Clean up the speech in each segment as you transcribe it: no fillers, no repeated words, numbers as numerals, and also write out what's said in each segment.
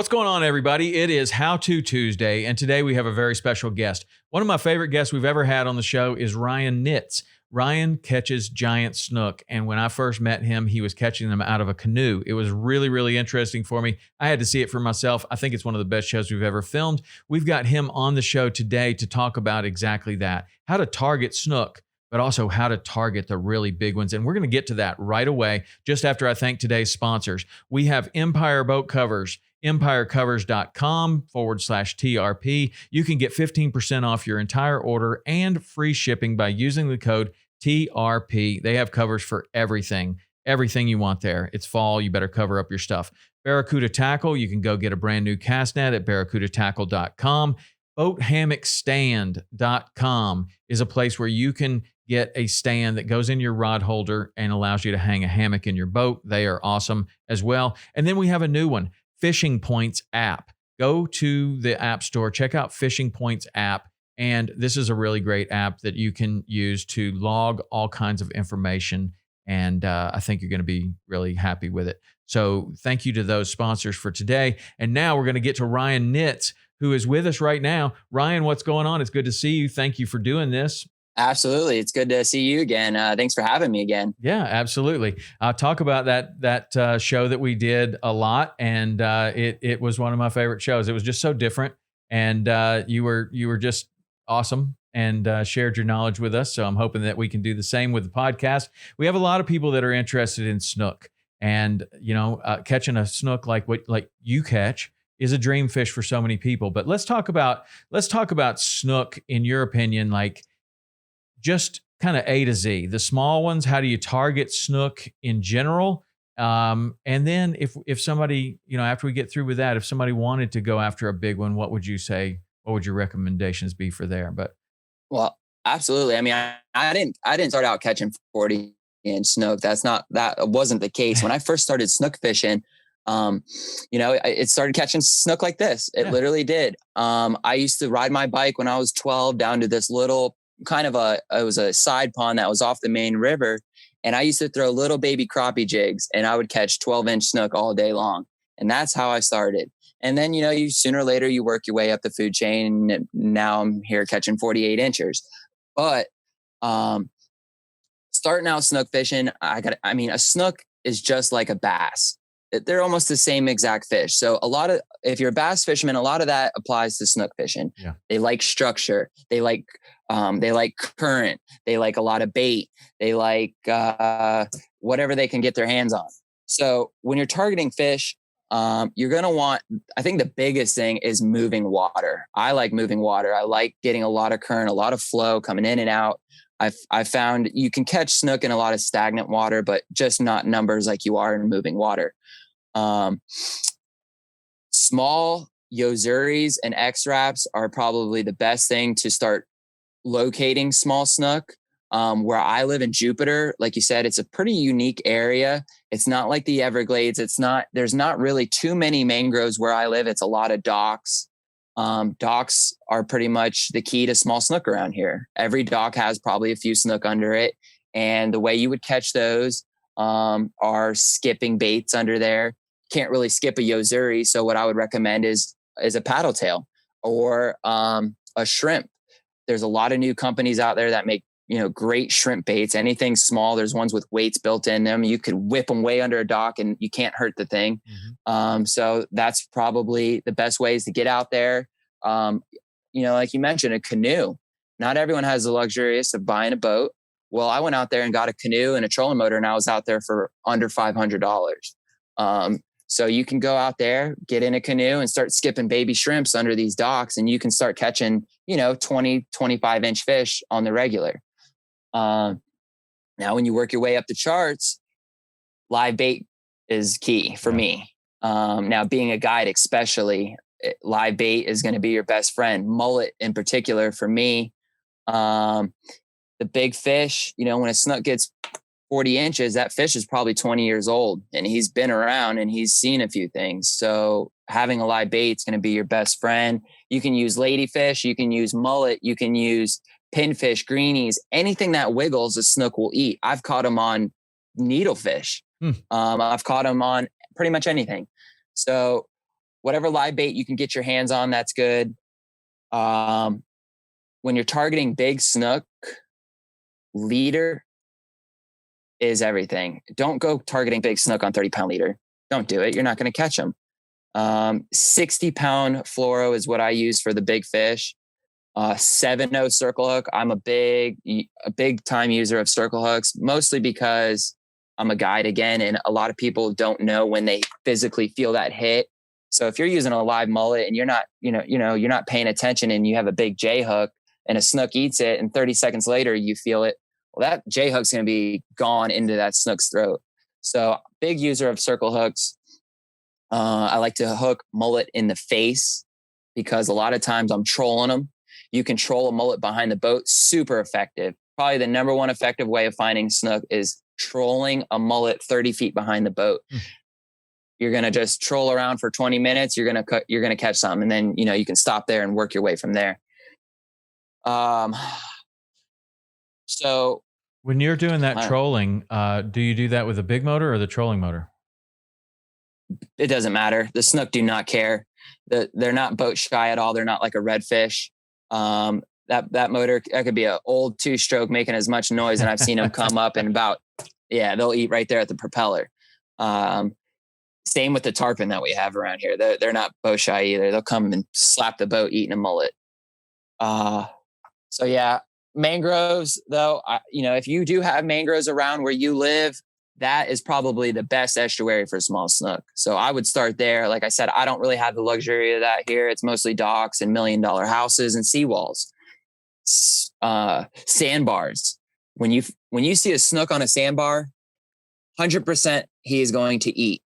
What's going on, everybody? It is How To Tuesday, and today we have a very special guest. One of my favorite guests we've ever had on the show is Ryan Nitz. Ryan catches giant snook, and when I first met him, he was catching them out of a canoe. It was really, really interesting for me. I had to see it for myself. I think it's one of the best shows we've ever filmed. We've got him on the show today to talk about exactly that, how to target snook, but also how to target the really big ones. And we're going to get to that right away, just after I thank today's sponsors. We have Empire Boat Covers, empirecovers.com/TRP. You can get 15% off your entire order and free shipping by using the code TRP. They have covers for everything you want there. It's fall. You better cover up your stuff. Barracuda Tackle. You can go get a brand new cast net at barracudattackle.com. Boathammockstand.com is a place where you can get a stand that goes in your rod holder and allows you to hang a hammock in your boat. They are awesome as well. And then we have a new one, Fishing Points app. Go to the App Store, check out Fishing Points app. And this is a really great app that you can use to log all kinds of information. And I think you're going to be really happy with it. So thank you to those sponsors for today. And now we're going to get to Ryan Nitz, who is with us right now. Ryan, what's going on? It's good to see you. Thank you for doing this. Absolutely. It's good to see you again. Thanks for having me again. Yeah, absolutely. I'll talk about that show that we did a lot. And it was one of my favorite shows. It was just so different. And you were just awesome and shared your knowledge with us. So I'm hoping that we can do the same with the podcast. We have a lot of people that are interested in snook, and catching a snook like you catch is a dream fish for so many people. But let's talk about snook in your opinion, like just kind of A to Z. The small ones, how do you target snook in general? And then if somebody, after we get through with that, if somebody wanted to go after a big one, what would you say? What would your recommendations be for there? Well, absolutely. I mean, I didn't start out catching 40-inch snook. That wasn't the case. When I first started snook fishing, it started catching snook like this. It literally did. I used to ride my bike when I was 12 down to this little it was a side pond that was off the main river. And I used to throw little baby crappie jigs, and I would catch 12-inch snook all day long. And that's how I started. And then, you sooner or later, you work your way up the food chain. And now I'm here catching 48 inchers. But starting out snook fishing, a snook is just like a bass. They're almost the same exact fish. So if you're a bass fisherman, a lot of that applies to snook fishing. Yeah. They like structure. They like current. They like a lot of bait. They like whatever they can get their hands on. So when you're targeting fish, you're going to want, I think the biggest thing is moving water. I like moving water. I like getting a lot of current, a lot of flow coming in and out. I found you can catch snook in a lot of stagnant water, but just not numbers like you are in moving water. Small Yozuris and X-Wraps are probably the best thing to start locating small snook. Where I live in Jupiter, like you said, it's a pretty unique area. It's not like the Everglades. There's not really too many mangroves where I live. It's a lot of docks. Docks are pretty much the key to small snook around here. Every dock has probably a few snook under it. And the way you would catch those are skipping baits under there. Can't really skip a Yozuri. So what I would recommend is a paddle tail or a shrimp. There's a lot of new companies out there that make great shrimp baits. Anything small, there's ones with weights built in them. You could whip them way under a dock and you can't hurt the thing. Mm-hmm. So that's probably the best ways to get out there. Like you mentioned, a canoe. Not everyone has the luxurious of buying a boat. Well, I went out there and got a canoe and a trolling motor, and I was out there for under $500. So you can go out there, get in a canoe and start skipping baby shrimps under these docks, and you can start catching, 20, 25-inch fish on the regular. Now, when you work your way up the charts, live bait is key for me. Now, being a guide, especially, live bait is going to be your best friend. Mullet in particular for me. The big fish, when a snook gets 40 inches, that fish is probably 20 years old, and he's been around and he's seen a few things. So having a live bait is going to be your best friend. You can use ladyfish, you can use mullet, you can use pinfish, greenies, anything that wiggles, a snook will eat. I've caught them on needlefish. I've caught them on pretty much anything. So whatever live bait you can get your hands on, that's good. When you're targeting big snook, leader is everything. Don't go targeting big snook on 30-pound leader. Don't do it. You're not going to catch them. 60-pound fluoro is what I use for the big fish. 7/0 circle hook. I'm a big time user of circle hooks, mostly because I'm a guide again, and a lot of people don't know when they physically feel that hit. So if you're using a live mullet and you're not, you're not paying attention, and you have a big J hook and a snook eats it, and 30 seconds later you feel it, well, that J hook's going to be gone into that snook's throat. So big user of circle hooks. I like to hook mullet in the face because a lot of times I'm trolling them. You can troll a mullet behind the boat. Super effective. Probably the number one effective way of finding snook is trolling a mullet 30 feet behind the boat. You're going to just troll around for 20 minutes. You're going to catch something. And then, you can stop there and work your way from there. So when you're doing that trolling, do you do that with a big motor or the trolling motor? It doesn't matter. The snook do not care. They're not boat shy at all. They're not like a redfish. That motor, that could be an old 2-stroke making as much noise. And I've seen them come up and they'll eat right there at the propeller. Same with the tarpon that we have around here. They're not boat shy either. They'll come and slap the boat eating a mullet. So yeah, mangroves though, if you do have mangroves around where you live, that is probably the best estuary for small snook. So I would start there. Like I said, I don't really have the luxury of that here. It's mostly docks and $1 million houses and seawalls. Sandbars. When you see a snook on a sandbar, 100% he is going to eat.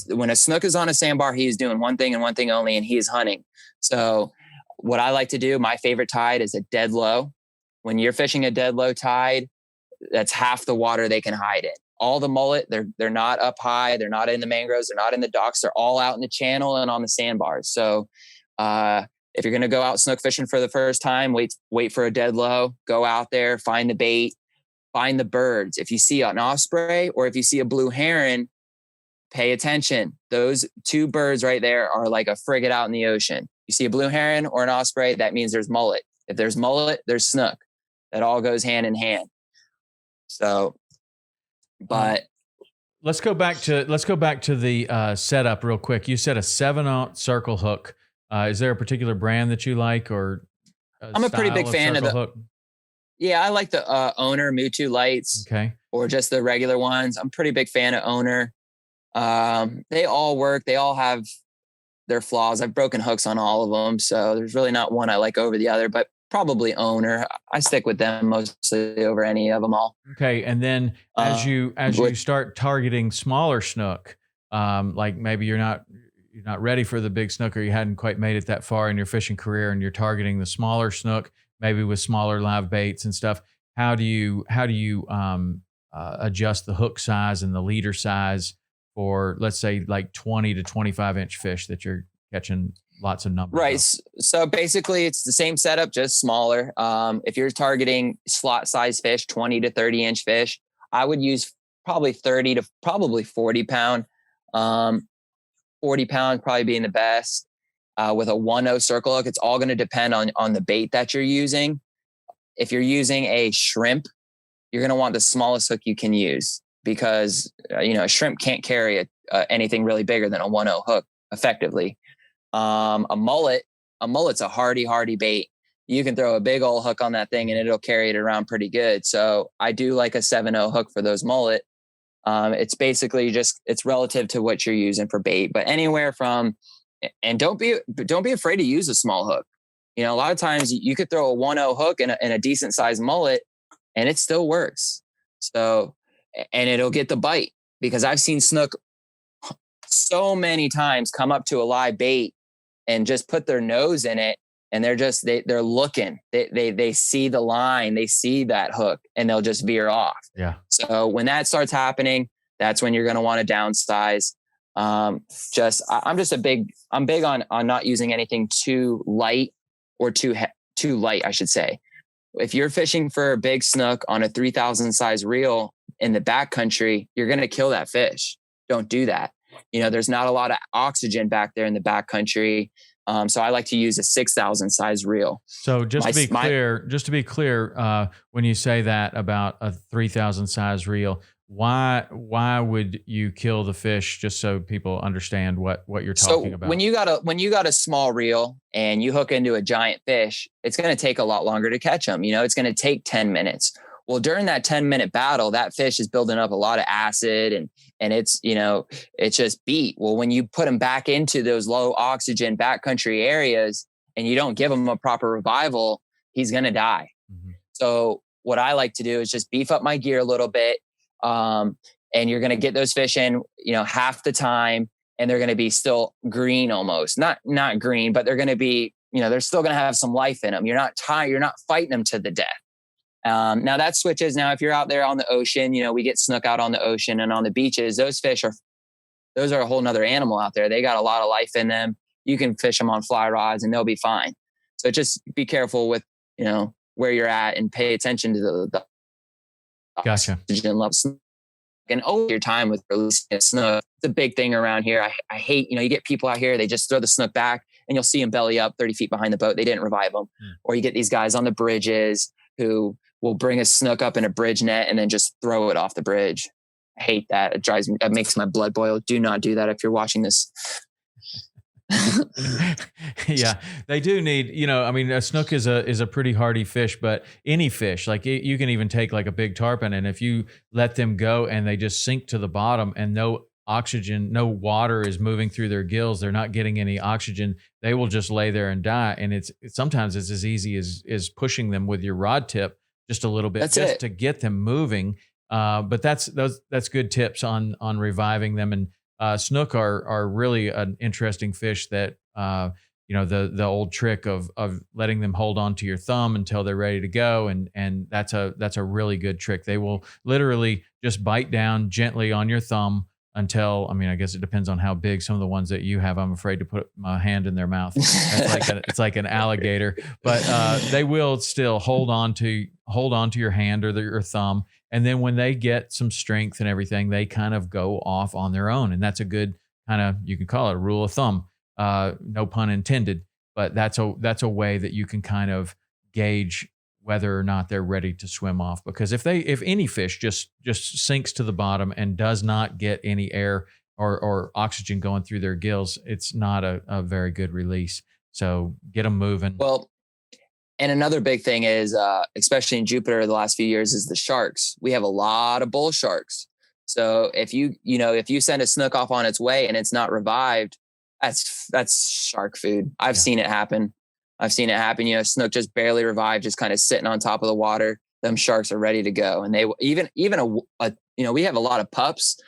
When a snook is on a sandbar, he is doing one thing and one thing only, and he is hunting. So what I like to do, my favorite tide is a dead low. When you're fishing a dead low tide, that's half the water they can hide in. All the mullet, they're not up high. They're not in the mangroves. They're not in the docks. They're all out in the channel and on the sandbars. So if you're going to go out snook fishing for the first time, wait for a dead low, go out there, find the bait, find the birds. If you see an osprey or if you see a blue heron, pay attention. Those two birds right there are like a frigate out in the ocean. You see a blue heron or an osprey, that means there's mullet. If there's mullet, there's snook. That all goes hand in hand. So, but let's go back to the setup real quick. You said a 7/0 circle hook. Is there a particular brand that you like, or I'm a pretty big fan of the hook? Yeah, I like the Owner Mutu lights. Okay. Or just the regular ones. I'm a pretty big fan of Owner. They all work. They all have their flaws. I've broken hooks on all of them, so there's really not one I like over the other, but probably Owner. I stick with them mostly over any of them all. Okay. And then as you start targeting smaller snook, like maybe you're not ready for the big snook, or you hadn't quite made it that far in your fishing career, and you're targeting the smaller snook, maybe with smaller live baits and stuff. How do you adjust the hook size and the leader size for, let's say, like 20 to 25 inch fish that you're catching lots of numbers? Right. So basically it's the same setup, just smaller. If you're targeting slot size fish, 20 to 30 inch fish, I would use probably 30 to probably 40 pound. 40 pound probably being the best. With a 1/0 circle hook, it's all going to depend on the bait that you're using. If you're using a shrimp, you're going to want the smallest hook you can use, because a shrimp can't carry anything really bigger than a 1/0 hook effectively. A mullet's a hardy bait. You can throw a big old hook on that thing and it'll carry it around pretty good. So I do like a 7/0 hook for those mullet. It's basically it's relative to what you're using for bait, but anywhere from, and don't be afraid to use a small hook. A lot of times you could throw a 1/0 hook in a decent sized mullet and it still works. So, and it'll get the bite, because I've seen snook so many times come up to a live bait and just put their nose in it, and they're looking. They see the line, they see that hook, and they'll just veer off. Yeah. So when that starts happening, that's when you're going to want to downsize. I'm big on not using anything too light or too light, I should say. If you're fishing for a big snook on a 3,000 size reel in the backcountry, you're going to kill that fish. Don't do that. there's not a lot of oxygen back there in the backcountry. So I like to use a 6,000 size reel. So just to be clear, when you say that about a 3,000 size reel, why would you kill the fish? Just so people understand what you're talking about. When you got a small reel and you hook into a giant fish, it's going to take a lot longer to catch them. It's going to take 10 minutes. Well, during that 10-minute battle, that fish is building up a lot of acid and it's just beat. Well, when you put them back into those low oxygen backcountry areas and you don't give him a proper revival, he's going to die. Mm-hmm. So what I like to do is just beef up my gear a little bit. And you're going to get those fish in, half the time, and they're going to be still green almost, not green, but they're going to be, they're still going to have some life in them. You're not fighting them to the death. Now that switches. Now, if you're out there on the ocean, we get snook out on the ocean and on the beaches. Those are a whole nother animal out there. They got a lot of life in them. You can fish them on fly rods and they'll be fine. So just be careful with, where you're at and pay attention to the Gotcha. Oxygen levels. And over your time with releasing a snook, it's a big thing around here. I hate, you get people out here, they just throw the snook back and you'll see them belly up 30 feet behind the boat. They didn't revive them. Or you get these guys on the bridges who will bring a snook up in a bridge net and then just throw it off the bridge. I hate that. It makes my blood boil. Do not do that if you're watching this. Yeah, they do need, a snook is a pretty hardy fish, but any fish, like you can even take like a big tarpon, and if you let them go and they just sink to the bottom and no oxygen, no water is moving through their gills, they're not getting any oxygen, they will just lay there and die. And sometimes it's as easy as pushing them with your rod tip just a little bit to get them moving. But that's good tips on reviving them. And snook are really an interesting fish that, the old trick of letting them hold on to your thumb until they're ready to go. And that's a really good trick. They will literally just bite down gently on your thumb until, I guess it depends on how big. Some of the ones that you have, I'm afraid to put my hand in their mouth. It's like an alligator, but they will still hold on to your hand or your thumb. And then when they get some strength and everything, they kind of go off on their own. And that's a good kind of, you can call it a rule of thumb, no pun intended, but that's a way that you can kind of gauge whether or not they're ready to swim off. Because if any fish just sinks to the bottom and does not get any air or oxygen going through their gills, it's not a very good release. So get them moving. Well, and another big thing is, especially in Jupiter the last few years, is the sharks. We have a lot of bull sharks. So if you send a snook off on its way and it's not revived, that's shark food. I've seen it happen. Snook just barely revived, just kind of sitting on top of the water. Them sharks are ready to go. And they even we have a lot of pups,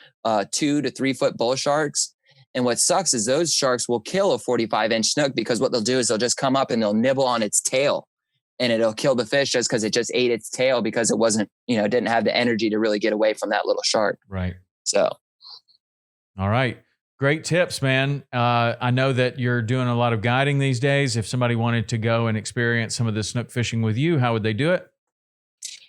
2 to 3 foot bull sharks. And what sucks is those sharks will kill a 45-inch snook, because what they'll do is they'll just come up and they'll nibble on its tail, and it'll kill the fish just because it just ate its tail, because it wasn't, didn't have the energy to really get away from that little shark. Right. So. All right. Great tips, man. I know that you're doing a lot of guiding these days. If somebody wanted to go and experience some of the snook fishing with you, how would they do it?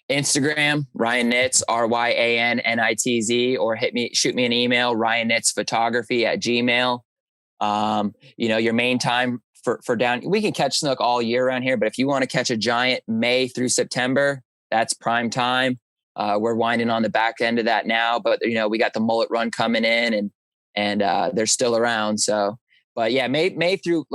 Instagram, Ryan Nitz, RyanNitz, or shoot me an email, RyanNitzPhotography@gmail.com. Your main time for down, we can catch snook all year around here, but if you want to catch a giant, May through September, that's prime time. We're winding on the back end of that now, but we got the mullet run coming in, and they're still around. So, but yeah, May through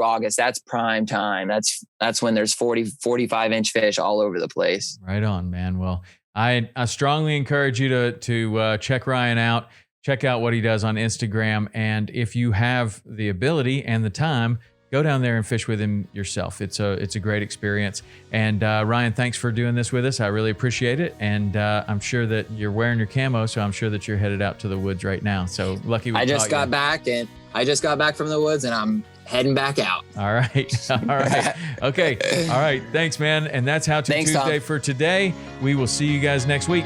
August, that's prime time. That's when there's 45-inch fish all over the place. Right on, man. Well, I strongly encourage you to check Ryan out, check out what he does on Instagram. And if you have the ability and the time, go down there and fish with him yourself. It's a great experience. And Ryan, thanks for doing this with us. I really appreciate it. And I'm sure that you're wearing your camo, so I'm sure that you're headed out to the woods right now. So lucky I just got back from the woods, and I'm heading back out. All right. All right. Okay. All right. Thanks, man. And that's How To Tuesday for today. We will see you guys next week.